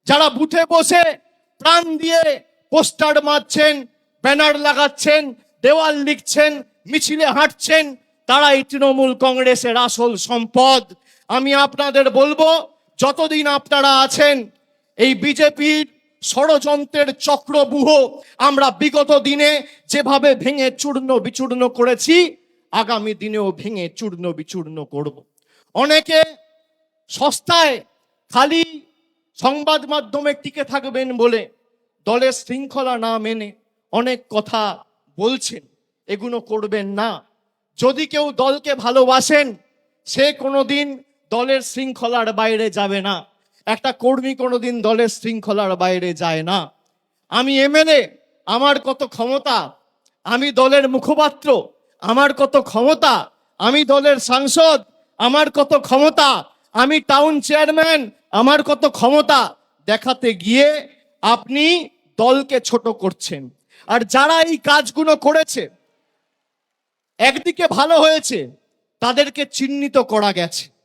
যারা বুথে বসে প্রাণ দিয়ে পোস্টার মারছেন, ব্যানার লাগাচ্ছেন, দেওয়াল লিখছেন, মিছিলে হাঁটছেন, তারাই তৃণমূল কংগ্রেসের আসল সম্পদ। আমি আপনাদের বলবো, যতদিন আপনারা আছেন এই বিজেপির ষড়যন্ত্রের চক্রব্যূহ আমরা বিগত দিনে যেভাবে ভেঙে চূর্ণ বিচূর্ণ করেছি, আগামী দিনেও ভেঙে চূর্ণ বিচূর্ণ করব। অনেকে সস্তায় খালি সংবাদ মাধ্যমে টিকে থাকবেন বলে দলের শৃঙ্খলা না মেনে অনেক কথা বলছেন, এগুলো করবেন না। যদি কেউ দলকে ভালোবাসেন, সে কোনোদিন দলের শৃঙ্খলার বাইরে যাবে না। একটা কর্মী কোনোদিন দলের শৃঙ্খলার বাইরে যায় না। আমি এমএলএ, আমার কত ক্ষমতা, আমি দলের মুখপাত্র, আমার কত ক্ষমতা, আমি দলের সাংসদ, আমার কত ক্ষমতা, আমি টাউন চেয়ারম্যান, আমার কত ক্ষমতা দেখাতে গিয়ে আপনি দলকে ছোট করছেন। আর যারা এই কাজগুলো করেছে, একদিকে ভালো হয়েছে, তাদেরকে চিহ্নিত করা গেছে।